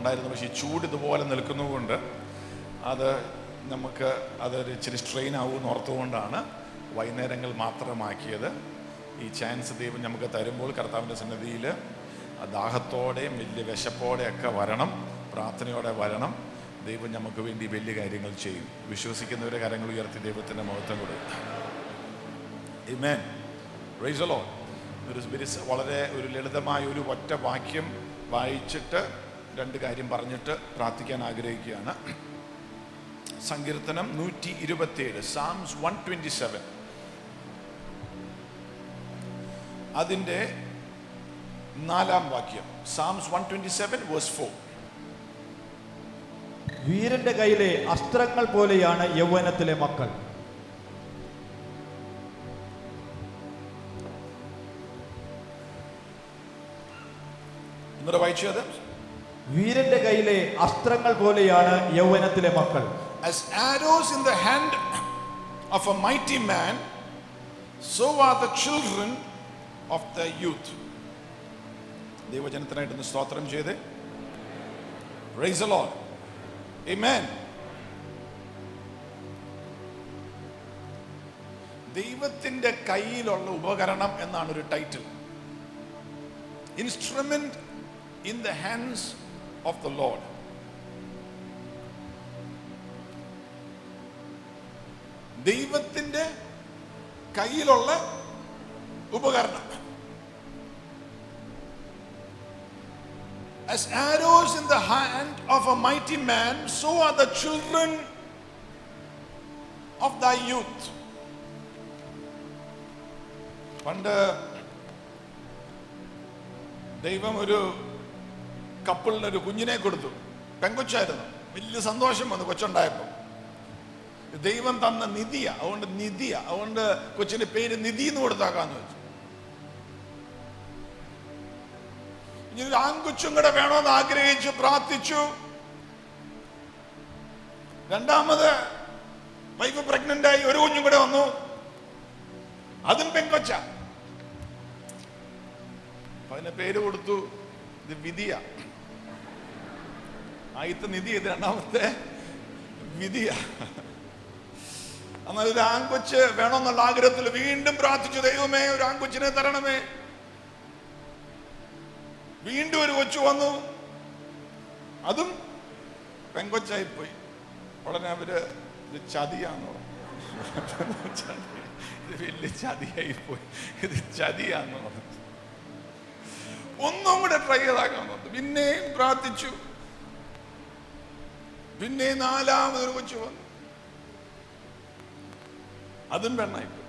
ഉണ്ടായിരുന്നു. പക്ഷേ ഈ ചൂട് ഇതുപോലെ നിൽക്കുന്നതുകൊണ്ട് അത് നമുക്ക് അതൊരു ഇച്ചിരി സ്ട്രെയിൻ ആവുമെന്ന് ഓർത്തുകൊണ്ടാണ് വൈകുന്നേരങ്ങൾ മാത്രമാക്കിയത്. ഈ ചാൻസ് ദൈവം നമുക്ക് തരുമ്പോൾ കർത്താവിൻ്റെ സന്നിധിയിൽ ദാഹത്തോടെയും വലിയ വിശപ്പോടെയൊക്കെ വരണം, പ്രാർത്ഥനയോടെ വരണം. ദൈവം നമുക്ക് വേണ്ടി വലിയ കാര്യങ്ങൾ ചെയ്യും. വിശ്വസിക്കുന്നവരെ കരങ്ങൾ ഉയർത്തി ദൈവത്തിൻ്റെ മഹത്വം കൊടുക്കും. ആമേൻ. Praise the Lord. വളരെ ഒരു ലളിതമായ ഒരു ഒറ്റ വാക്യം വായിച്ചിട്ട് രണ്ട് കാര്യം പറഞ്ഞിട്ട് പ്രാർത്ഥിക്കാൻ ആഗ്രഹിക്കുകയാണ്. സങ്കീർത്തനം 127, സാംസ് 127, അതിൻ്റെ 4-ാം വാക്യം. സാംസ് 127 വേഴ്സ് 4. വീരന്റെ കയ്യിലെ അസ്ത്രങ്ങൾ പോലെയാണ് യൗവനത്തിലെ മക്കൾ. എന്നിട്ട് വായിച്ചത്, വീരന്റെ കയ്യിലെ അസ്ത്രങ്ങൾ പോലെയാണ് യൗവനത്തിലെ മക്കൾ. As arrows in the hand of a mighty man, so are the children of the youth. ദൈവജനത്തിനായിട്ട് സ്തോത്രം ചെയ്ത്. Praise the Lord. Amen. ദൈവത്തിന്റെ കയ്യിലുള്ള ഉപകരണം എന്നാണ് ഒരു title. Instrument in the hands of the Lord. ദൈവത്തിന്റെ കയ്യിലുള്ള ഉപകരണം. As arrows in the hand of a mighty man, so are the children of thy youth. പണ്ട് ദൈവം ഒരു കപ്പിളിനൊരു കുഞ്ഞിനെ കൊടുത്തു. പെങ്കൊച്ചായിരുന്നു. വലിയ സന്തോഷം വന്നു കൊച്ചുണ്ടായപ്പോൾ. ദൈവം തന്ന നിധിയാ, അതുകൊണ്ട് കൊച്ചിന്റെ പേര് നിധി എന്ന് കൊടുത്താക്കാന്ന് വെച്ചു. ഇനി ഒരു ആൺകൊച്ചും കൂടെ വേണമെന്ന് ആഗ്രഹിച്ചു, പ്രാർത്ഥിച്ചു. രണ്ടാമത് വൈഫ് പ്രഗ്നന്റ് ആയി, ഒരു കുഞ്ഞും കൂടെ വന്നു, അതും പെങ്കൊച്ച. അതിന് പേര് കൊടുത്തു, ഇത് വിധിയ. ആദ്യത്തെ നിധി, ഇത് രണ്ടാമത്തെ വിധിയ. എന്നാൽ ഒരു ആൺകൊച്ച് വേണമെന്നുള്ള ആഗ്രഹത്തിൽ വീണ്ടും പ്രാർത്ഥിച്ചു, ദൈവമേ ഒരു ആൺകൊച്ചിനെ തരണമേ. വീണ്ടും ഒരു കൊച്ചു വന്നു, അതും പെങ്കൊച്ചായിപ്പോയി. ഉടനെ അവര് ഇത് ചതിയാന്ന് പറഞ്ഞു. ഇത് വലിയ ചതിയായിപ്പോയി, ഇത് ചതിയാന്ന് പറഞ്ഞു. ഒന്നും കൂടെ ട്രൈ ചെയ്താക്കാൻ പറഞ്ഞു. പിന്നെയും പ്രാർത്ഥിച്ചു. പിന്നെ 4-മതൊരു കൊച്ചു വന്നു, അതും പെണ്ണായിപ്പോയി.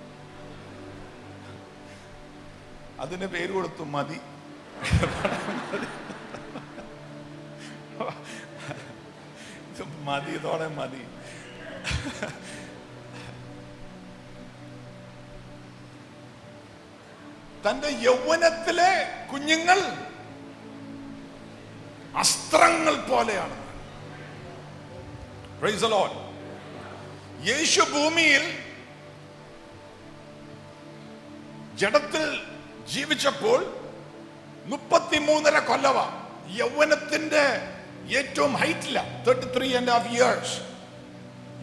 അതിന് പേര് കൊടുത്തു മതി. മതി, ഇതോടെ മതി. തന്റെ യൗവനത്തിലെ കുഞ്ഞുങ്ങൾ അസ്ത്രങ്ങൾ പോലെയാണ്. Praise the Lord. യേശു ഭൂമിയിൽ ജഡത്തിൽ ജീവിച്ചപ്പോൾ 33.5 കൊല്ലവ. യൗവനത്തിന്റെ ഏറ്റവും ഹൈറ്റില്ല, 33.5 years.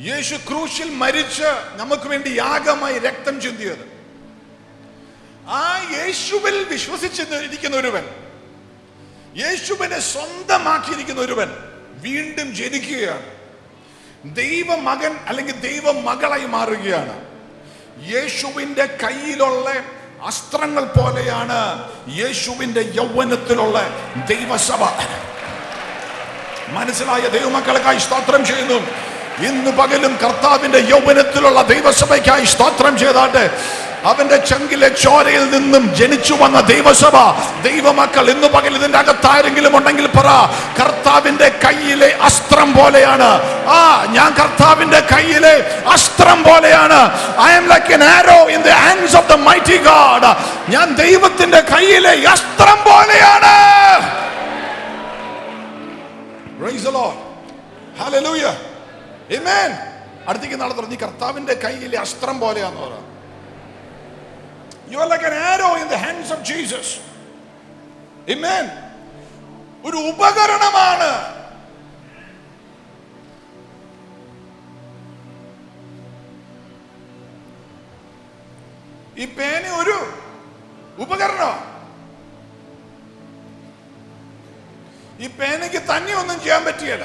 യേശു ക്രൂശിൽ മരിച്ച് നമുക്ക് വേണ്ടി യാഗമായി രക്തം ചിന്തിയത്. ആ യേശുവിൽ വിശ്വസിച്ചിരിക്കുന്ന ഒരുവൻ, യേശുവിനെ സ്വന്തമാക്കിയിരിക്കുന്ന ഒരുവൻ വീണ്ടും ജനിക്കുകയാണ്. ദൈവമകൻ അല്ലെങ്കിൽ ദൈവമകളായി മാറുകയാണ്. യേശുവിന്റെ കയ്യിലുള്ള അസ്ത്രങ്ങൾ പോലെയാണ് യേശുവിന്റെ യൗവനത്തിലുള്ള ദൈവസഭ. മനസ്സിലായ ദൈവമക്കൾക്കായി സ്തോത്രം ചെയ്യുന്നു. ഇന്ന് പകലും കർത്താവിന്റെ യൗവനത്തിലുള്ള ദൈവസഭയ്ക്കായി സ്തോത്രം ചെയ്താട്ടെ. അവന്റെ ചങ്കിലെ ചോരയിൽ നിന്നും ജനിച്ചു വന്ന ദൈവസഭ, ദൈവമക്കൾ ഇന്ന് പകൽ ഇതിന്റെ അകത്താരെങ്കിലും ഉണ്ടെങ്കിൽ പറ, കർത്താവിന്റെ കയ്യിലെ അസ്ത്രം പോലെയാണ്. ഞാൻ കർത്താവിന്റെ കയ്യിലെ അസ്ത്രം പോലെയാണ്. I am like an arrow in the hands of the mighty God. ഞാൻ ദൈവത്തിന്റെ കയ്യിലെ അസ്ത്രം പോലെയാണ്. Praise the Lord. Hallelujah. Amen. അടുത്തേക്ക് നാളെ തുറന്ന് കർത്താവിന്റെ കയ്യിലെ അസ്ത്രം പോലെയാന്ന് പറ. You are like an arrow in the hands of Jesus. Amen. ഒരു ഉപകരണമാണ് ഈ പേന ഒരു ഉപകരണമാണ്. ഈ പേനയ്ക്ക് തന്നെ ഒന്നും ചെയ്യാൻ പറ്റിയല്ല.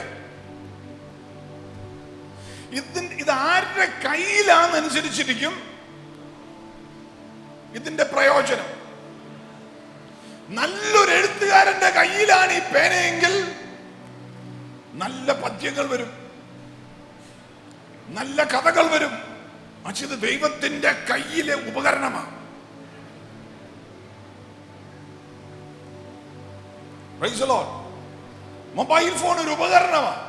ഇത് ആരുടെ കയ്യിലാണെന്നനുസരിച്ചിരിക്കും ഇതിന്റെ പ്രയോജനം. നല്ലൊരു എഴുത്തുകാരന്റെ കയ്യിലാണ് ഈ പേനയെങ്കിൽ നല്ല പദ്യങ്ങൾ വരും, നല്ല കഥകൾ വരും. പക്ഷെ ഇത് ദൈവത്തിന്റെ കയ്യിലെ ഉപകരണമാണ്. Price the Lord. Mobile phone ഒരു ഉപകരണമാണ്.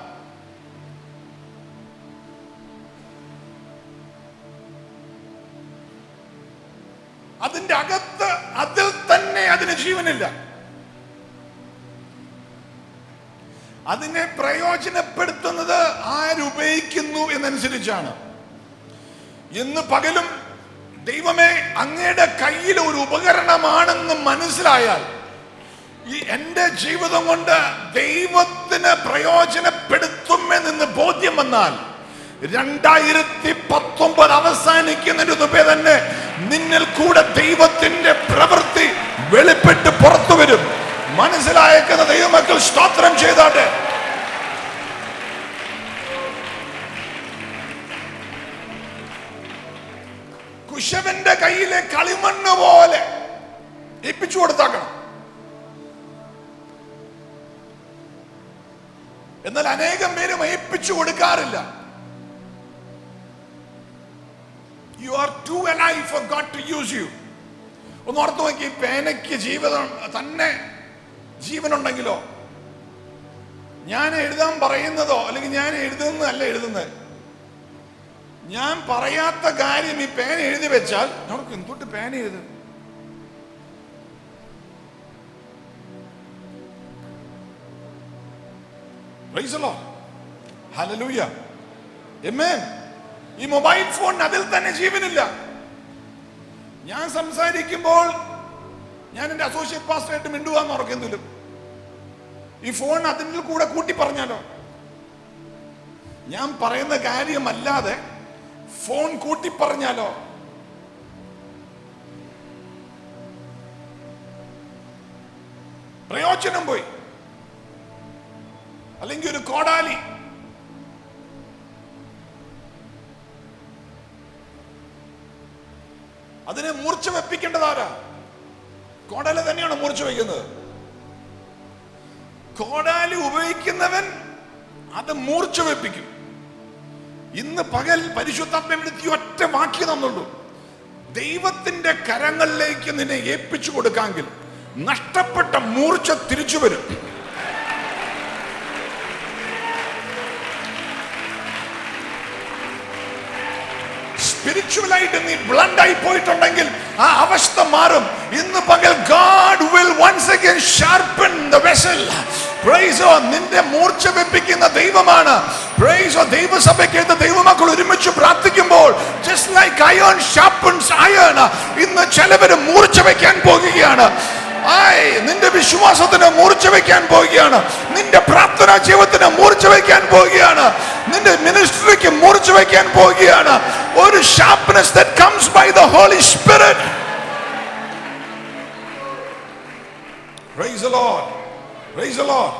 അതിന്റെ അകത്ത് അതിൽ തന്നെ അതിന് ജീവനില്ല. അതിനെ പ്രയോജനപ്പെടുത്തുന്നത് ആരുപയോഗിക്കുന്നു എന്നനുസരിച്ചാണ്. ഇന്ന് പകലും ദൈവമേ അങ്ങയുടെ കയ്യിൽ ഒരു ഉപകരണമാണെന്ന് മനസ്സിലായാൽ, ഈ എന്റെ ജീവിതം കൊണ്ട് ദൈവത്തിന് പ്രയോജനപ്പെടുത്തുമെന്ന് ബോധ്യം വന്നാൽ, 2019 അവസാനിക്കുന്നതിന് മുമ്പേ തന്നെ നിന്നിൽ കൂടെ ദൈവത്തിന്റെ പ്രവൃത്തി വെളിപ്പെട്ട് പുറത്തു വരും. മനസ്സിലായേക്കുന്ന ദൈവമക്കൾ സ്തോത്രം ചെയ്താട്ടെ. കുശവന്റെ കയ്യിലെ കളിമണ്ണ് പോലെ ഏൽപ്പിച്ചു കൊടുത്താക്കണം. എന്നാൽ അനേകം പേരും ഏൽപ്പിച്ചു കൊടുക്കാറില്ല. You are too alive for God to use you. ഒന്ന് ഓർത്തു നോക്കി, പേനയ്ക്ക് ജീവിതം തന്നെ ജീവനുണ്ടെങ്കിലോ, ഞാൻ എഴുതാൻ പറയുന്നതോ അല്ലെങ്കിൽ ഞാൻ എഴുതുന്നതല്ല എഴുതുന്നത്, ഞാൻ പറയാത്ത കാര്യം ഈ പേന എഴുതി വെച്ചാൽ നമുക്ക് എന്തൊട്ട് പേന എഴുതും. Praise the Lord. Hallelujah. Amen. ഈ മൊബൈൽ ഫോൺ അതിൽ തന്നെ ജീവനില്ല. ഞാൻ സംസാരിക്കുമ്പോൾ ഞാൻ എൻ്റെ അസോസിയേറ്റ് പാസ്റ്ററായിട്ട് മിണ്ടുവാന്ന് ഓർക്കെന്തെങ്കിലും ഈ ഫോൺ അതിൻ്റെ കൂടെ കൂട്ടി പറഞ്ഞാലോ, ഞാൻ പറയുന്ന കാര്യമല്ലാതെ ഫോൺ കൂട്ടി പറഞ്ഞാലോ, പ്രയോജനം പോയി. അല്ലെങ്കിൽ ഒരു കോടാലി, അതിനെ മൂർച്ച വെപ്പിക്കേണ്ടതാരാ? കോടാലി തന്നെയാണ് മൂർച്ച വയ്ക്കുന്നത്. കോടാലി ഉപയോഗിക്കുന്നവൻ അത് മൂർച്ച വെപ്പിക്കും. ഇന്ന് പകൽ പരിശുദ്ധാത്മാവിന്റെ ഒറ്റ വാക്യം തന്നുള്ളൂ. ദൈവത്തിന്റെ കരങ്ങളിലേക്ക് നിന്നെ ഏൽപ്പിച്ചു കൊടുക്കാമെങ്കിൽ നഷ്ടപ്പെട്ട മൂർച്ച തിരിച്ചു വരും. സ്പിരിച്വലായിട്ട് നീ ബ്ലണ്ട് ആയി പോയിട്ടുണ്ടെങ്കിൽ ആ അവസ്ഥ മാറും. ഇന്ന് പകൽ God will once again sharpen the vessel. Praise God. നിന്റെ മൂർച്ച വെപ്പിക്കുന്ന ദൈവമാണ്. Praise God. ദൈവസഭയ്ക്ക് ദൈവമക്കൾ ഒരുമിച്ച് പ്രാർത്ഥിക്കുമ്പോൾ just like iron sharpens iron, ഇന്ന് ചിലവര് മൂർച്ച വെക്കാൻ പോകുകയാണ്. നിന്റെ വിശ്വാസത്തിന് മൂർച്ച വയ്ക്കാൻ പോവുകയാണ്. നിന്റെ പ്രാർത്ഥനാ ജീവിതത്തിന് മൂർച്ച വയ്ക്കാൻ പോവുകയാണ്. നിന്റെ മിനിസ്ട്രിക്ക് മൂർച്ച വയ്ക്കാൻ പോവുകയാണ്. ഒരു sharpness that comes by the Holy Spirit. Praise the Lord. Praise the Lord.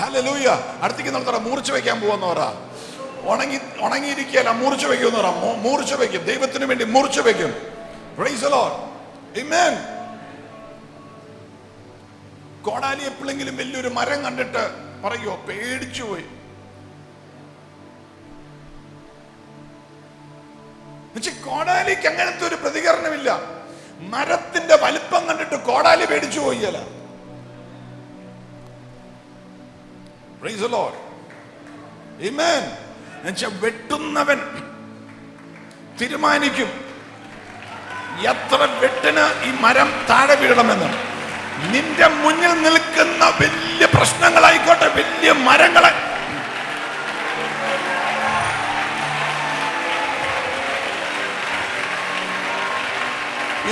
Hallelujah. അടുത്തേക്ക് നടത്തറ മൂർച്ച വയ്ക്കാൻ പോവാന്ന് പറ. ഉണങ്ങിയിരിക്കുകയല്ല, മൂർച്ച വയ്ക്കുമെന്ന് പറ. മൂർച്ച വയ്ക്കും, ദൈവത്തിന് വേണ്ടി മൂർച്ച വയ്ക്കും. Praise the Lord. Amen. കോടാലി എപ്പോഴെങ്കിലും വലിയൊരു മരം കണ്ടിട്ട് പറയുമോ പേടിച്ചു പോയി? കോടാലിക്ക് അങ്ങനത്തെ ഒരു പ്രതികരണമില്ല. മരത്തിന്റെ വലിപ്പം കണ്ടിട്ട് കോടാലി പേടിച്ചു പോയല്ല. Praise the Lord. Amen. വെട്ടുന്നവൻ തീരുമാനിക്കും എത്ര വെട്ടിന് ഈ മരം താഴെ വീഴണമെന്ന്. നിന്റെ മുന്നിൽ നിൽക്കുന്ന വലിയ പ്രശ്നങ്ങളായിക്കോട്ടെ, വലിയ മരങ്ങളെ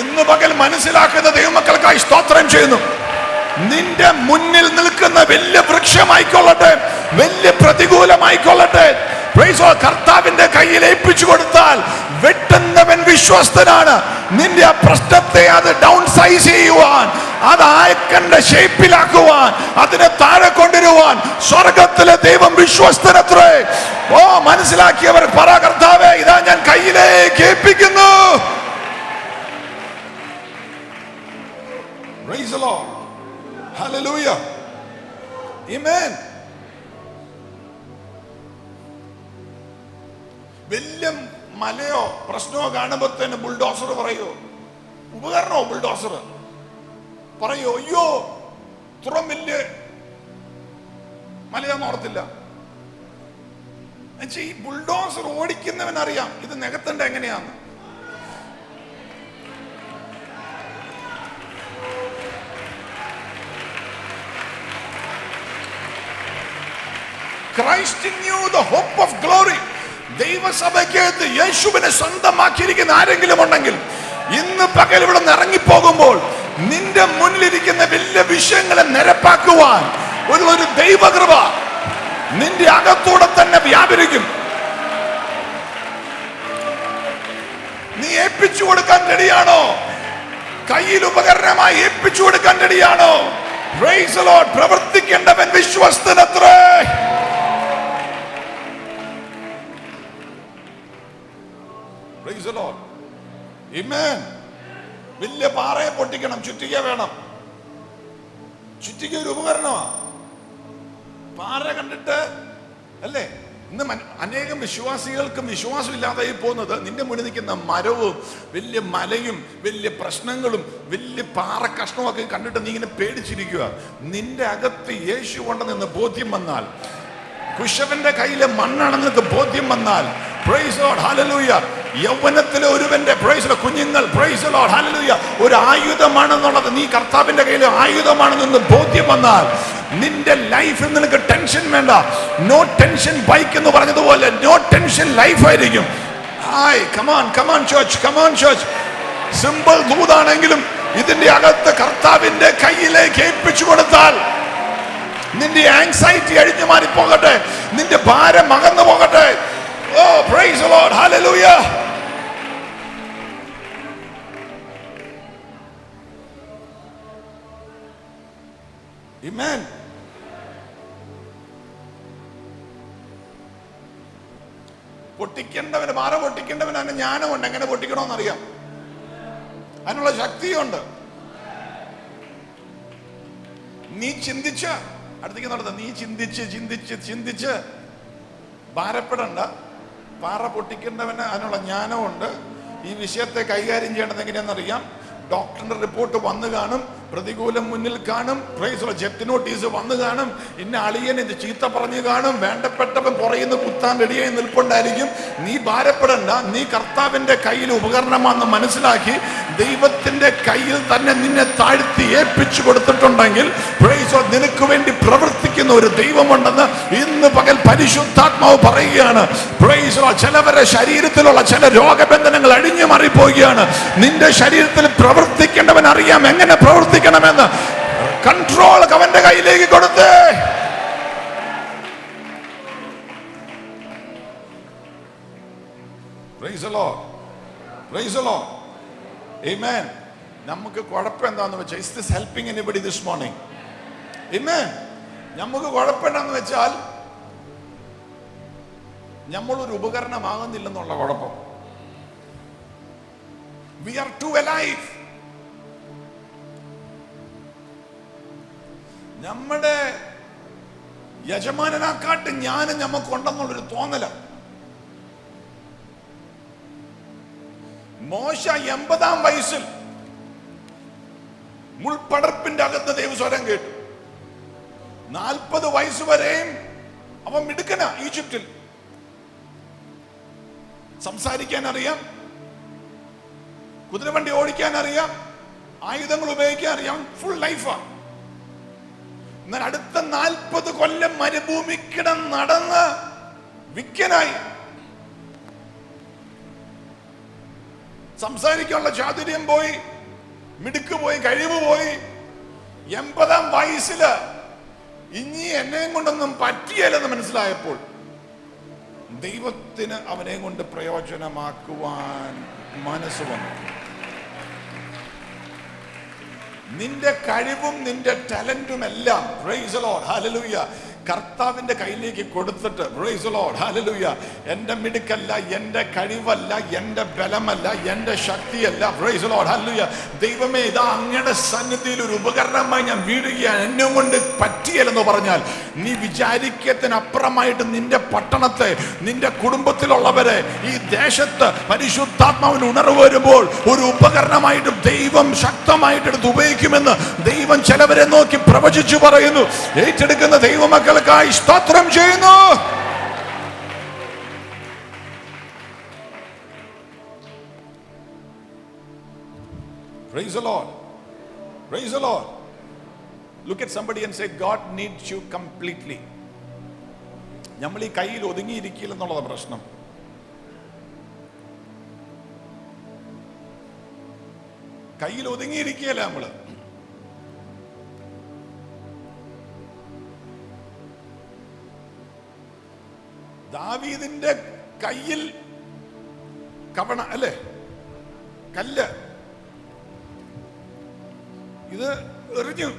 ഇന്ന് പകൽ മനസ്സിലാക്കുന്ന ദൈവമക്കൾക്കായി സ്തോത്രം ചെയ്യുന്നു. നിന്റെ മുന്നിൽ നിൽക്കുന്ന വലിയ വൃക്ഷമായിക്കൊള്ളട്ടെ, വലിയ പ്രതികൂലമായിക്കൊള്ളട്ടെ, Praise God. കർത്താവിന്റെ കയ്യിൽ ഏൽപ്പിച്ചു കൊടുത്താൽ വെട്ടുന്നവൻ വിശ്വസ്തനാണ്. നിന്റെ ആ പ്രശ്നത്തെ അത് ഡൗൺ സൈസ് ചെയ്യുവാൻ, അത് ആയക്കന്റെ ഷേപ്പിലാക്കുവാൻ, അതിനെ താഴെ കൊണ്ടുവരുവാൻ സ്വർഗത്തിലെ ദൈവം വിശ്വസ്തനത്രേ. ഓ, മനസ്സിലാക്കിയവർ പറ, കർത്താവേ ഇതാ ഞാൻ കയ്യിലേക്ക് ഏൽപ്പിക്കുന്നു. Praise the Lord. Hallelujah. Amen. വലിയ മലയോ പ്രശ്നമോ കാണുമ്പോ തന്നെ ബുൾഡോസർ പറയോ, ഉപകരണോ ബുൾഡോസർ പറയോ, അയ്യോ ഇത്രയും വലിയ മലയാന്ന് ഓർത്തില്ല. ഈ ബുൾഡോസർ ഓടിക്കുന്നവനറിയാം ഇത് നികത്തണ്ട എങ്ങനെയാന്ന്. Christ in you, the hope of glory. ദൈവസഭയ്ക്കകത്ത് യേശുവിനെ സ്വന്തമാക്കിയിരിക്കുന്ന ആരെങ്കിലും ഉണ്ടെങ്കിൽ ഇന്ന് പകൽ ഇവിടെ നിന്ന് ഇറങ്ങിപ്പോകുമ്പോൾ നിന്റെ മുന്നിലിരിക്കുന്ന വലിയ വിഷയങ്ങളെ നിരപ്പാക്കുവാൻ ഒരു ദൈവകൃപ നിന്റെ അകത്തൂടെ തന്നെ വ്യാപരിക്കും. നീ ഏൽപ്പിച്ചു കൊടുക്കാൻ റെഡിയാണോ? കയ്യിൽ ഉപകരണമായി ഏൽപ്പിച്ചു കൊടുക്കാൻ റെഡിയാണോ? Praise the Lord. പ്രവർത്തിക്കേണ്ടവൻ വിശ്വസ്തനത്രേ. Praise the Lord. Amen. വലിയ പാറയെ പൊട്ടിക്കണം, ചുറ്റിക വേണം. ചുറ്റിക ഒരു ഉപകരണമാണ്. പാറ കണ്ടിട്ട് അല്ലേ ഇന്ന് അനേകം വിശ്വാസികൾക്കും വിശ്വാസമില്ലാതെ പോകുന്നത് നിന്റെ മുന്നിൽ നിൽക്കുന്ന മരവും വലിയ മലയും വലിയ പ്രശ്നങ്ങളും വലിയ പാറ കഷ്ണമൊക്കെ കണ്ടിട്ട് നീ ഇങ്ങനെ പേടിച്ചിരിക്കുക. നിന്റെ അകത്ത് യേശു ഉണ്ടെന്ന് ബോധ്യം വന്നാൽ, കുശവന്റെ കയ്യിലെ മണ്ണാണെന്നൊക്കെ ബോധ്യം വന്നാൽ, പ്രൈസ് ദി ലോർഡ്, ഹല്ലേലൂയ, യൗവനത്തിലെ ഒരുവന്റെ പ്രൈസ് ദി കുഞ്ഞുങ്ങൾ പ്രൈസ് ദി ലോർഡ്, ഹല്ലേലൂയ, ഒരു ആയുധമാണെന്നുള്ളത് നീ കർത്താവിന്റെ കയ്യിലെ ആയുധമാണെന്ന് ബോധ്യം വന്നാൽ നിന്റെ ലൈഫിൽ നിനക്ക് ടെൻഷൻ വേണ്ട. നോ ടെൻഷൻ ബൈക്ക് എന്ന് പറഞ്ഞതുപോലെ നോ ടെൻഷൻ ലൈഫ് ആയിരിക്കും. Hi, come on come on church, come on church. Simple ദൂതാണെങ്കിലും ഇതിന്റെ അകത്ത് കർത്താവിന്റെ കയ്യിലേക്ക് ഏൽപ്പിച്ചു കൊടുത്താൽ നിന്റെ ആങ്സൈറ്റി അഴിഞ്ഞു മാറി പോകട്ടെ, നിന്റെ ഭാരം അകന്നു പോകട്ടെ. ഓ, പ്രൈസ് ദി ലോർഡ്, ഹല്ലേലൂയ. ആമേൻ. പൊട്ടിക്കേണ്ടവന്, മാറ പൊട്ടിക്കേണ്ടവന് അതിന് ജ്ഞാനമുണ്ട്, എങ്ങനെ പൊട്ടിക്കണമെന്നറിയാം, അതിനുള്ള ശക്തിയുണ്ട്. നീ ചിന്തിച്ച അടുത്തേക്ക് നടത്ത, നീ ചിന്തിച്ച് ചിന്തിച്ച് ചിന്തിച്ച് ഭാരപ്പെടണ്ട. പാറ പൊട്ടിക്കേണ്ടവന് അതിനുള്ള ജ്ഞാനമുണ്ട്. ഈ വിഷയത്തെ കൈകാര്യം ചെയ്യേണ്ടത് എങ്ങനെയാണെന്നറിയാം. ഡോക്ടറിന്റെ റിപ്പോർട്ട് വന്നു കാണും, പ്രതികൂലം മുന്നിൽ കാണും, പ്രൈസ് ജപ്തി നോട്ടീസ് വന്നു കാണും, ഇന്ന അളിയൻ ഇത് ചീത്ത പറഞ്ഞു കാണും, വേണ്ടപ്പെട്ടവൻ പുറയുന്ന കുത്താൻ റെഡിയായി നിൽപ്പുണ്ടായിരിക്കും. നീ ഭാരപ്പെടണ്ട. നീ കർത്താവിന്റെ കയ്യിൽ ഉപകരണമാണെന്ന് മനസ്സിലാക്കി ദൈവത്തിന്റെ കയ്യിൽ തന്നെ നിന്നെ താഴ്ത്തി ഏൽപ്പിച്ചു കൊടുത്തിട്ടുണ്ടെങ്കിൽ, പ്രൈസ് നിനക്ക് വേണ്ടി പ്രവർത്തിക്കുന്ന ഒരു ദൈവമുണ്ടെന്ന് ഇന്ന് പകൽ പരിശുദ്ധാത്മാവ് പറയുകയാണ്. പ്രൈസ് ചിലവരുടെ ശരീരത്തിലുള്ള ചില രോഗബന്ധനങ്ങൾ അഴിഞ്ഞു മാറിപ്പോവുകയാണ്. നിന്റെ ശരീരത്തിൽ പ്രവർത്തിക്കേണ്ടവൻ അറിയാം എങ്ങനെ പ്രവർത്തിക്കണമെന്ന്. കൺട്രോൾ അവന്റെ കയ്യിലേക്ക് കൊടുത്ത് praise the Lord, praise the Lord. ആമേൻ. നമുക്ക് കുഴപ്പം എന്താന്ന് വെച്ചാൽ, is this helping anybody this morning? ആമേൻ. നമുക്ക് കുഴപ്പമെന്താന്ന് വെച്ചാൽ നമ്മളൊരു ഉപകരണമാകുന്നില്ലെന്നുള്ള കുഴപ്പം. We are too alive. നമ്മുടെ യജമാനനാക്കാട്ട് ജ്ഞാനം നമുക്കുണ്ടെന്നുള്ളൊരു തോന്നല. മോശ 80-ാം വയസ്സിൽ മുൾപടർപ്പിന്റെ അകത്ത് ദൈവസ്വരം കേട്ടു. 40 വയസ്സ് വരെയും അവൻ മിടുക്കനാ. ഈജിപ്തിൽ സംസാരിക്കാൻ അറിയാം, കുതിരവണ്ടി ഓടിക്കാൻ അറിയാം, ആയുധങ്ങൾ ഉപയോഗിക്കാൻ അറിയാം, ഫുൾ ലൈഫാ. എന്നാൽ അടുത്ത 40 കൊല്ലം മരുഭൂമിക്കിടം നടന്ന് വിക്കനായി. സംസാരിക്കാനുള്ള ചാതുര്യം പോയി, മിടുക്ക് പോയി, കഴിവ് പോയി. 80-ാം വയസ്സില് ഇനി എന്നെയും കൊണ്ടൊന്നും പറ്റിയല്ലെന്ന് മനസ്സിലായപ്പോൾ ദൈവത്തിന് അവനെ കൊണ്ട് പ്രയോജനമാക്കുവാൻ മനസ്സ് വന്നു. നിന്റെ കഴിവും നിന്റെ ടാലന്റും എല്ലാം പ്രൈസ് ദി ലോർഡ് ഹല്ലേലൂയ കർത്താവിന്റെ കയ്യിലേക്ക് കൊടുത്തിട്ട് പ്രൈസ് ദി ലോർഡ് ഹല്ലേലൂയ എൻ്റെ മിടുക്കല്ല, എൻ്റെ കഴിവല്ല, എൻ്റെ ബലമല്ല, എൻ്റെ ശക്തിയല്ല, പ്രൈസ് ദി ലോർഡ് ഹല്ലേലൂയ ദൈവമേ ഇതാ അങ്ങയുടെ സന്നിധിയിൽ ഒരു ഉപകരണമായി ഞാൻ വീഴുകയാണ്, എന്നെ കൊണ്ട് പറ്റിയല്ലെന്ന് പറഞ്ഞാൽ നീ വിചാരിക്കത്തിനപ്പുറമായിട്ട് നിന്റെ പട്ടണത്തെ, നിന്റെ കുടുംബത്തിലുള്ളവരെ, ഈ ദേശത്ത് പരിശുദ്ധാത്മാവിന് ഉണർവ് വരുമ്പോൾ ഒരു ഉപകരണമായിട്ട് ദൈവം ശക്തമായിട്ട് എടുത്ത് ഉപയോഗിക്കുമെന്ന് ദൈവം ചിലവരെ നോക്കി പ്രവചിച്ചു പറയുന്നു. ഏറ്റെടുക്കുന്ന ദൈവമക്കൾക്കായി സ്തോത്രം ചെയ്യുന്നു. Praise the Lord. Praise the Lord. Look at somebody and say, God needs you completely. നമ്മൾ ഈ കയ്യിൽ ഒതുങ്ങിയിരിക്കില്ല എന്നുള്ളതാണ് പ്രശ്നം. കയ്യിൽ ഒതുങ്ങിയിരിക്കുകയല്ല നമ്മള്. ദാവീദിന്റെ കയ്യിൽ കവണ അല്ലേ, കല്ല്, ഇത് എറിഞ്ഞു,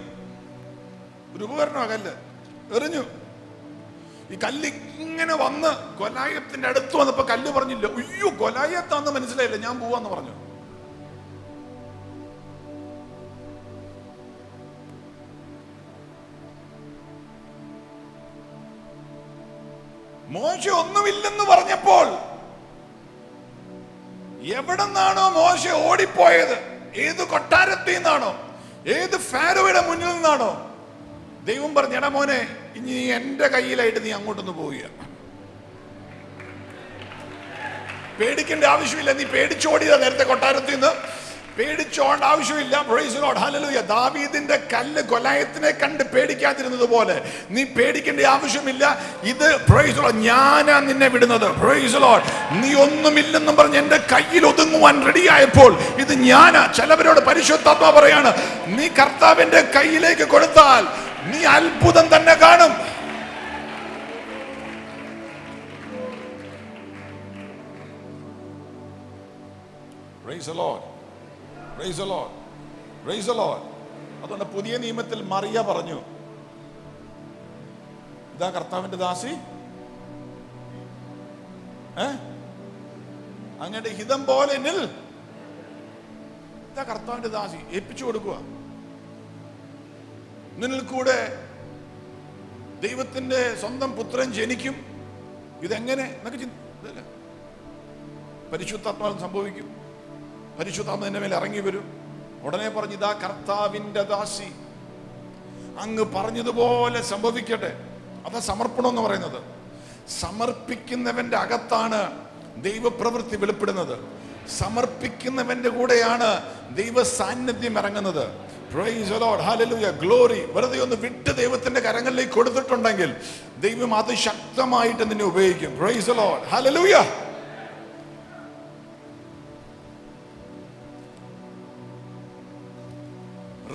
ഒരു ഉപകരണമാണ് കല്ല്, എറിഞ്ഞു. ഈ കല്ല് ഇങ്ങനെ വന്ന് ഗൊലായത്തിന്റെ അടുത്ത് വന്നപ്പോ കല്ല് പറഞ്ഞില്ല, അയ്യോ ഗൊലായത്താന്ന് മനസ്സിലായില്ല, ഞാൻ പോവാന്ന് പറഞ്ഞു. മോശ ഒന്നുമില്ലെന്ന് പറഞ്ഞപ്പോൾ എവിടെ നിന്നാണോ മോശ ഓടിപ്പോയത്, ഏത് കൊട്ടാരത്തിൽ നിന്നാണോ, ഏത് ഫാരോയുടെ മുന്നിൽ നിന്നാണോ, ദൈവം പറഞ്ഞു, എടാ മോനെ ഇനി എന്റെ കയ്യിലായിട്ട് നീ അങ്ങോട്ടൊന്ന് പോവുക, പേടിക്കേണ്ട ആവശ്യമില്ല. നീ പേടിച്ചോടിയതാ നേരത്തെ കൊട്ടാരത്തിൽ നിന്ന്, പേടിച്ചോണ്ട ആവശ്യമില്ല. Price the Lord hallelujah. ദാവീദിന്റെ കല്ല് ഗൊലായത്തിനെ കണ്ട് പേടിക്കാതിരുന്നത് പോലെ നീ പേടിക്കേണ്ട ആവശ്യമില്ല. ഇത് പ്രൈസ് ദി ലോർഡ്, ഞാനാ നിന്നെ വിടുന്നത്. Price the Lord. നീ ഒന്നുമില്ലെന്നും പറഞ്ഞ് എന്റെ കയ്യിൽ ഒതുങ്ങുവാൻ റെഡിയായപ്പോൾ ഇത് ഞാനാ. ചിലവരോട് പരിശുദ്ധാത്മാവ് പറയാണ്, നീ കർത്താവിന്റെ കയ്യിലേക്ക് കൊടുത്താൽ നീ അത്ഭുതം തന്നെ കാണും. Praise the Lord. Praise the Lord. Praise the Lord. അതുകൊണ്ട് പുതിയ നിയമത്തിൽ മറിയ പറഞ്ഞു, ഇതാ കർത്താവിന്റെ ദാസി, അങ്ങയുടെ ഹിതം പോലെ നിൽ. ഇതാ കർത്താവിന്റെ ദാസി, ഏൽപ്പിച്ചു കൊടുക്കുക. നിന്നിൽ കൂടെ ദൈവത്തിന്റെ സ്വന്തം പുത്രൻ ജനിക്കും. ഇതെങ്ങനെ എന്നൊക്കെ ചിന്ത, പരിശുദ്ധാത്മാവിൽ സംഭവിക്കും. പരിശുദ്ധാത്മാവ് നിന്റെ മേൽ ഇറങ്ങി വരും. ഉടനെ പറഞ്ഞു, ഇതാ കർത്താവിന്റെ ദാസി, അങ്ങ് പറഞ്ഞതുപോലെ സംഭവിക്കട്ടെ. അതാ സമർപ്പണം എന്ന് പറയുന്നത്. സമർപ്പിക്കുന്നവന്റെ അകത്താണ് ദൈവപ്രവൃത്തി വെളിപ്പെടുന്നത്. സമർപ്പിക്കുന്നവന്റെ കൂടെയാണ് ദൈവ സാന്നിധ്യം ഇറങ്ങുന്നത്. Praise the Lord. Hallelujah. Glory. വെറുതെ ഒന്ന് വിട്ട് ദൈവത്തിന്റെ കരങ്ങളിലേക്ക് കൊടുത്തിട്ടുണ്ടെങ്കിൽ ദൈവം അത് ശക്തമായിട്ട് നിന്നെ ഉപയോഗിക്കും. Praise the Lord. Hallelujah.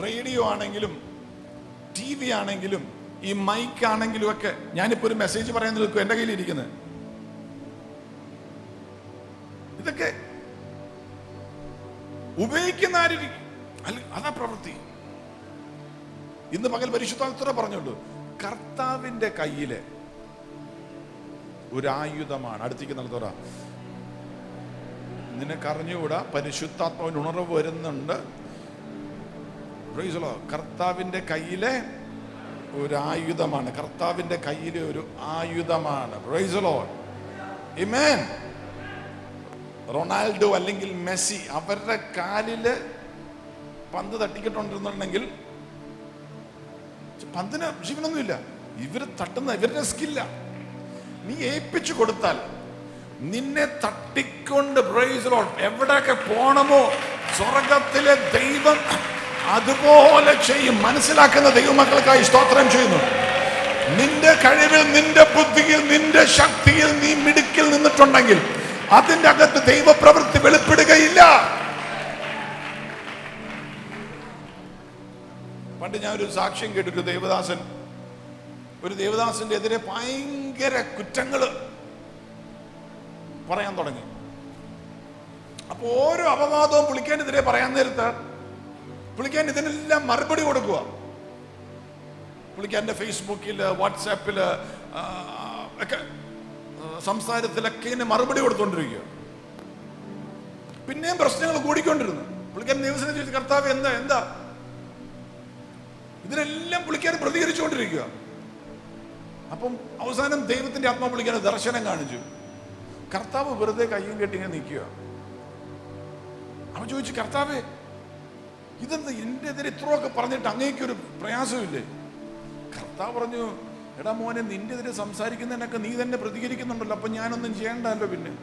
Radio ആണെങ്കിലും ടി വി ആണെങ്കിലും ഈ മൈക്ക് ആണെങ്കിലും ഒക്കെ, ഞാനിപ്പോ ഒരു മെസ്സേജ് പറയാൻ നിൽക്കും, എന്റെ കയ്യിൽ ഇരിക്കുന്നത് ഇതൊക്കെ ഉപയോഗിക്കുന്ന ആരിരിക്കും, അതാ പ്രവൃത്തി. ഇന്ന് പകൽ പരിശുദ്ധാത്മാവ് പറഞ്ഞുള്ളൂ, കർത്താവിന്റെ കയ്യില് ഒരു ആയുധമാണ്. അടുത്തേക്ക് നടത്തോറ, നിനക്കറിഞ്ഞുകൂടാ, പരിശുദ്ധാത്മാവിന് ഉണർവ് വരുന്നുണ്ട്. കർത്താവിന്റെ കയ്യിലെ ഒരു ആയുധമാണ്. കർത്താവിന്റെ കയ്യിലെ ഒരു ആയുധമാണ്. Praise the Lord. ആമേൻ. റൊണാൾഡോ അല്ലെങ്കിൽ മെസ്സി അവരുടെ കാലില് പന്ത് തട്ടിക്കിട്ടുണ്ടെന്നുണ്ടെങ്കിൽ പന്തിന് ജീവനൊന്നുമില്ല. ഇവര് തട്ടുന്ന ഇവരുടെ സ്കില്ല. നീ ഏൽപ്പിച്ചു കൊടുത്താൽ നിന്നെ തട്ടിക്കൊണ്ട് പ്രൈസ് ദി ലോർഡ് എവിടെയൊക്കെ പോണമോ സ്വർഗത്തിലെ ദൈവം അതുപോലെ ചെയ്യും. മനസ്സിലാക്കുന്ന ദൈവമക്കൾക്കായി സ്തോത്രം ചെയ്യുന്നു. നിന്റെ കഴിവിൽ, നിന്റെ ബുദ്ധിയിൽ, നിന്റെ ശക്തിയിൽ നീ മിടുക്കിൽ നിന്നിട്ടുണ്ടെങ്കിൽ അതിന്റെ അകത്ത് ദൈവപ്രവൃത്തി വെളിപ്പെടുകയില്ല. പണ്ട് ഞാൻ ഒരു സാക്ഷ്യം കേട്ടു. ഒരു ദേവദാസന്റെ എതിരെ ഭയങ്കര കുറ്റങ്ങള്. പറയാൻ തുടങ്ങി. അപ്പോൾ ഓരോ അപവാദവും പുള്ളിക്കാനെതിരെ പറയാൻ നേരത്ത് പുള്ളിക്കാൻ ഇതിനെല്ലാം മറുപടി കൊടുക്കുക. പുള്ളിക്കാരൻ്റെ ഫേസ്ബുക്കിൽ, വാട്സാപ്പിൽ ഒക്കെ സംസാരത്തിലൊക്കെ ഇതിന് മറുപടി കൊടുത്തുകൊണ്ടിരിക്കുക. പിന്നെയും പ്രശ്നങ്ങൾ കൂടിക്കൊണ്ടിരുന്നു. പുള്ളിക്കാരൻ ദൈവത്തിനെ ചോദിച്ചു, കർത്താവ് എന്താ ഇതിനെല്ലാം പുള്ളിക്കാരൻ പ്രതികരിച്ചുകൊണ്ടിരിക്കുക. അപ്പം അവസാനം ദൈവത്തിന്റെ ആത്മാവ് പുള്ളിക്കാരൻ ദർശനം കാണിച്ചു. കർത്താവ് വെറുതെ കയ്യും കെട്ടിങ്ങനെ നിൽക്കുക. അവൻ ചോദിച്ചു, കർത്താവേ ഇതെന്താ എൻ്റെ എതിരെ ഇത്രയൊക്കെ പറഞ്ഞിട്ട് അങ്ങേക്കൊരു പ്രയാസമില്ലേ? കർത്താവ് പറഞ്ഞു, എടാ മോനെ, നിന്റെ എതിരെ സംസാരിക്കുന്നതിനൊക്കെ നീ തന്നെ പ്രതികരിക്കുന്നുണ്ടല്ലോ, അപ്പൊ ഞാനൊന്നും ചെയ്യണ്ടല്ലോ. പിന്നെ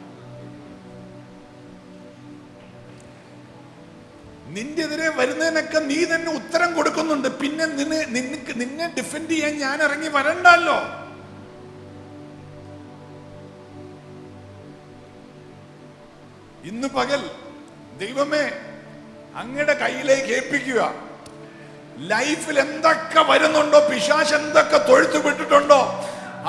നിന്റെ എതിരെ വരുന്നതിനൊക്കെ നീ തന്നെ ഉത്തരം കൊടുക്കുന്നുണ്ട്, പിന്നെ നിന്നെ ഡിഫെൻഡ് ചെയ്യാൻ ഞാൻ ഇറങ്ങി വരണ്ടല്ലോ. ഇന്ന് പകൽ ദൈവമേ അങ്ങയുടെ കയ്യിലേക്ക് ഏൽപ്പിക്കുക. ലൈഫിൽ എന്തൊക്കെ വരുന്നുണ്ടോ, പിശാച് എന്തൊക്കെ തൊഴുത്തു വിട്ടിട്ടുണ്ടോ,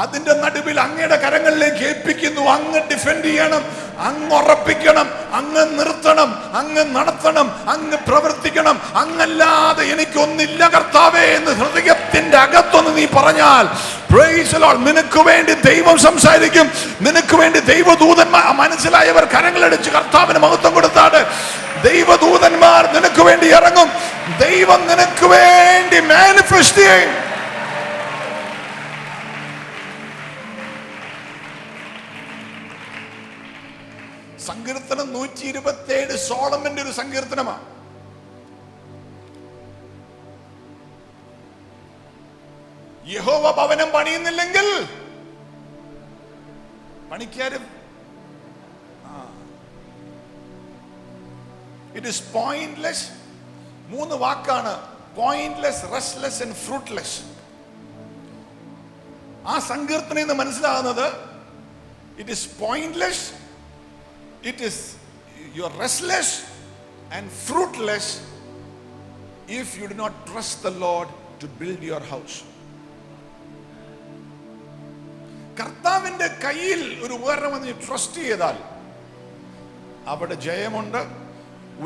അതിന്റെ നടുവിൽ അങ്ങയുടെ കരങ്ങളിലേക്ക് ഏൽപ്പിക്കുന്നു. അങ്ങ് ഡിഫെൻഡ് ചെയ്യണം, അങ്ങ് ഉറപ്പിക്കണം, അങ്ങ് നിർത്തണം, അങ്ങ് നടത്തണം, അങ്ങ് പ്രവർത്തിക്കണം. അങ്ങല്ലാതെ എനിക്കൊന്നില്ല കർത്താവേ എന്ന് ഹൃദയത്തിന്റെ അകത്തൊന്ന് നീ പറഞ്ഞാൽ, പ്രൈസ് ദി ലോർഡ്, നിനക്ക് വേണ്ടി ദൈവം സംസാരിക്കും. നിനക്ക് വേണ്ടി ദൈവദൂതന്മാർ, മനസ്സിലായവർ കരങ്ങളടിച്ച് കർത്താവിന് മഹത്വം കൊടുത്താട്. ദൈവദൂതന്മാർ നിനക്ക് വേണ്ടി ഇറങ്ങും. ദൈവം നിനക്ക് വേണ്ടി മാനിഫെസ്റ്റ് ചെയ്യും. സങ്കീർത്തനം 127 സോളമന്റെ ഒരു സങ്കീർത്തനമാണ്. യഹോവ ഭവനം പണിയുന്നില്ലെങ്കിൽ പണിക്കാരും ഇറ്റ് ഈസ് പോയിന്റ്ലെസ്. 3 വാക്കാണ്: പോയിന്റ്ലെസ്, റെസ്റ്റ്ലെസ് ആൻഡ് ഫ്രൂട്ട്ലെസ്. ആ സങ്കീർത്തനം എന്ന് മനസ്സിലാകുന്നത് it is pointless, it is you're restless and fruitless if you do not trust the Lord to build your house. കർത്താവിന്റെ കയ്യിൽ ഒരു ഉപകരണം വന്ന് ട്രസ്റ്റ് ചെയ്താൽ അവിടെ ജയമുണ്ട്.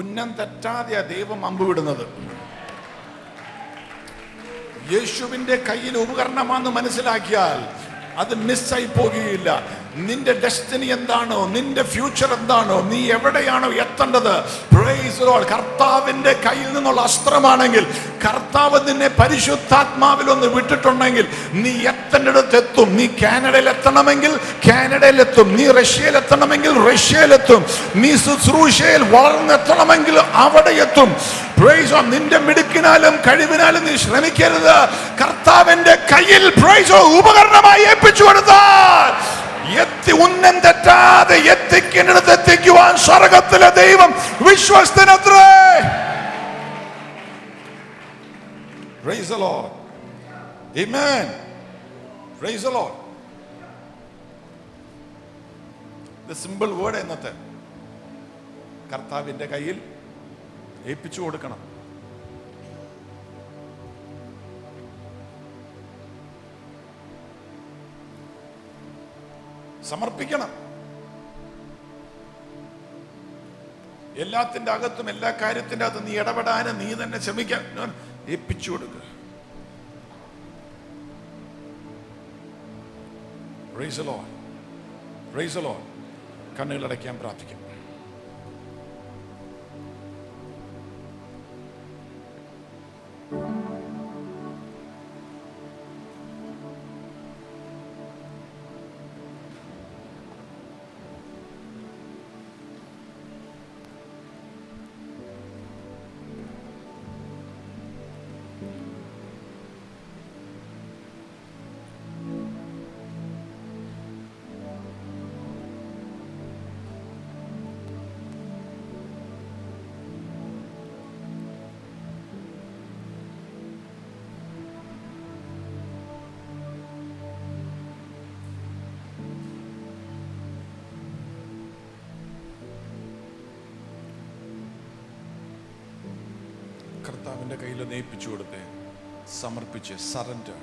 ഉന്നം തെറ്റാതെ ദൈവം അമ്പ് വിടുന്നത്. യേശുവിന്റെ കയ്യിൽ ഉപകരണമാണെന്ന് മനസ്സിലാക്കിയാൽ അത് മിസ്സായി പോകുകയില്ല. നിന്റെ ഡെസ്റ്റിനി എന്താണോ, നിന്റെ ഫ്യൂച്ചർ എന്താണോ, നീ എവിടെയാണോ എത്തേണ്ടത്, പ്രൈസ് ദി ലോർഡ്, കർത്താവിന്റെ കയ്യിൽ നിന്നുള്ള അസ്ത്രമാണെങ്കിൽ, കർത്താവ് നിന്നെ പരിശുദ്ധാത്മാവിൽ ഒന്ന് വിട്ടിട്ടുണ്ടെങ്കിൽ നീ എത്തേണ്ടിടത്ത് എത്തും. നീ കാനഡയിൽ എത്തണമെങ്കിൽ കാനഡയിലെത്തും. നീ റഷ്യയിൽ എത്തണമെങ്കിൽ റഷ്യയിലെത്തും. നീ ശുശ്രൂഷയിൽ വളർന്നെത്തണമെങ്കിൽ അവിടെ എത്തും. Price the Lord. നിന്റെ മിടുക്കിനാലും കഴിവിനാലും നീ ശ്രമിക്കരുത്. കർത്താവിന്റെ കയ്യിൽ പ്രൈസ് ഉപകരണമായി ഏൽപ്പിച്ചു കൊടുത്താൽ ഉന്നം തെറ്റാതെ എത്തിക്കേണ്ടിടത്ത് എത്തിക്കുവാൻ സ്വർഗത്തിലെ ദൈവം വിശ്വസ്തനത്രേ. Praise the Lord. Amen. Praise the Lord. The simple word എന്നത്തെ കർത്താവിന്റെ കയ്യിൽ ഏൽപ്പിച്ചു കൊടുക്കണം. സമർപ്പിക്കണം. എല്ലാത്തിന്റെ അകത്തും എല്ലാ കാര്യത്തിന്റെ അകത്തും നീ ഇടപെടാനും നീ തന്നെ ശ്രമിക്കാൻ ഏൽപ്പിച്ചു കൊടുക്കുക. Praise the Lord. Praise the Lord. കണ്ണുകളടയ്ക്കാൻ പ്രാർത്ഥിക്കാം. കർത്താവിൻ്റെ കയ്യിൽ ഏൽപ്പിച്ചു കൊടുത്ത് സമർപ്പിച്ച് സറണ്ടർ,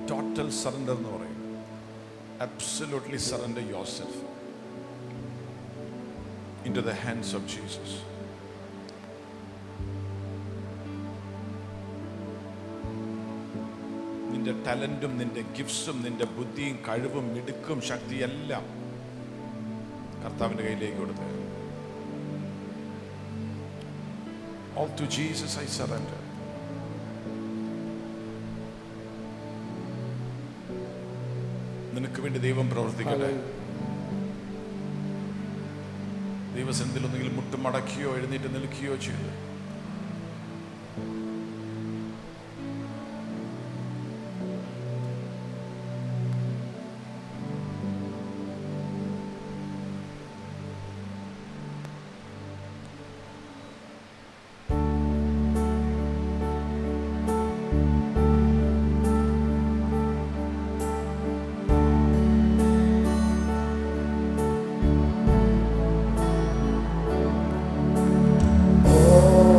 ടോട്ടൽ സറണ്ടർ എന്ന് പറയും. Absolutely surrender yourself into the hands of Jesus. നിന്റെ ടാലന്റും നിന്റെ ഗിഫ്റ്റ്സും നിന്റെ ബുദ്ധിയും കഴിവും മിടുക്കും ശക്തിയെല്ലാം കർത്താവിൻ്റെ കയ്യിലേക്ക് കൊടുത്ത് all to Jesus I surrender. നിനക്ക് വേണ്ടി ദൈവം പ്രവർത്തിക്കട്ടെ. ദൈവസന്നിധിയിൽ ഒന്നുകിൽ മുട്ടുമടക്കുകയോ എഴുന്നേറ്റ് നിൽക്കുകയോ ചെയ്തു. Oh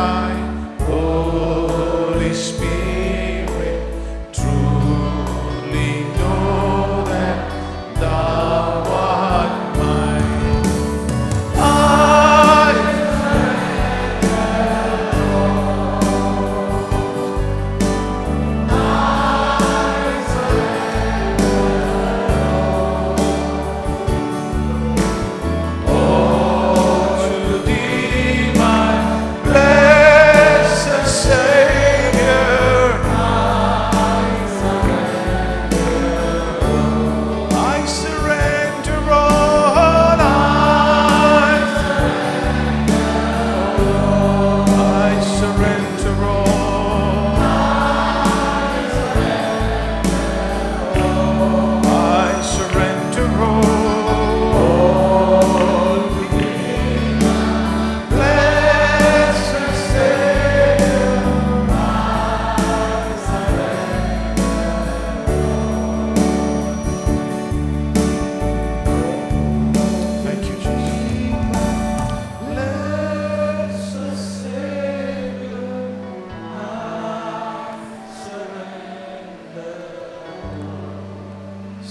I, Holy Spirit, truly know that thou art mine. I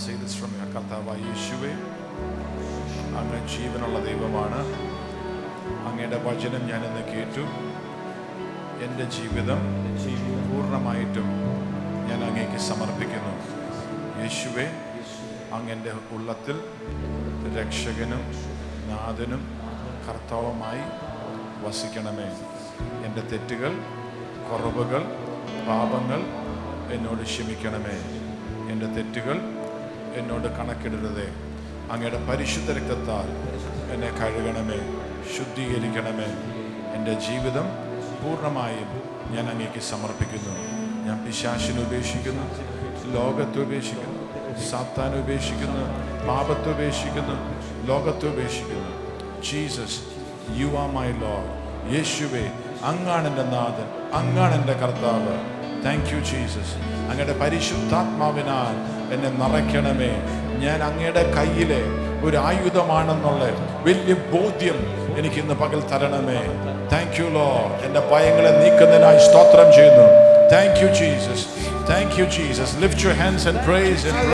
say this from your കർത്താവായ യേശുവേ, അങ്ങ് ജീവനുള്ള ദൈവമാണ്. അങ്ങയുടെ വചനം ഞാനിന്ന് കേട്ടു. എൻ്റെ ജീവിതം പൂർണ്ണമായിട്ടും ഞാൻ അങ്ങേക്ക് സമർപ്പിക്കുന്നു. യേശുവേ, അങ്ങ് എൻ്റെ ഉള്ളത്തിൽ രക്ഷകനും നാഥനും കർത്താവുമായി വസിക്കണമേ. എൻ്റെ തെറ്റുകൾ, കുറവുകൾ, പാപങ്ങൾ എന്നോട് ക്ഷമിക്കണമേ. എൻ്റെ തെറ്റുകൾ എന്നോട് കണക്കിടരുതേ. അങ്ങയുടെ പരിശുദ്ധ രക്തത്താൽ എന്നെ കഴുകണമേ, ശുദ്ധീകരിക്കണമേ. എൻ്റെ ജീവിതം പൂർണ്ണമായും ഞാൻ അങ്ങേക്ക് സമർപ്പിക്കുന്നു. ഞാൻ പിശാചിനെ ഉപേക്ഷിക്കുന്നു, ലോകത്തെ ഉപേക്ഷിക്കുന്നു, സാത്താനെ ഉപേക്ഷിക്കുന്നു, പാപത്തെ ഉപേക്ഷിക്കുന്നു, ലോകത്തെ ഉപേക്ഷിക്കുന്നു. Jesus, you are my Lord. യേശുവേ, അങ്ങാണ് എൻ്റെ നാഥൻ, അങ്ങാണ് എൻ്റെ കർത്താവ്. Thank you Jesus. അങ്ങയുടെ പരിശുദ്ധാത്മാവിനാൽ എന്നെ നിറയ്ക്കണമേ. ഞാൻ അങ്ങയുടെ കയ്യിലെ ഒരു ആയുധമാണെന്നുള്ള വലിയ ബോധ്യം എനിക്ക് ഇന്ന് പകൽ തരണമേ. Thank you Lord. എൻ്റെ ഭയങ്ങളെ നീക്കുന്നതിനായി സ്തോത്രം ചെയ്യുന്നു. Thank you Jesus. Thank you Jesus. Lift your hands and price.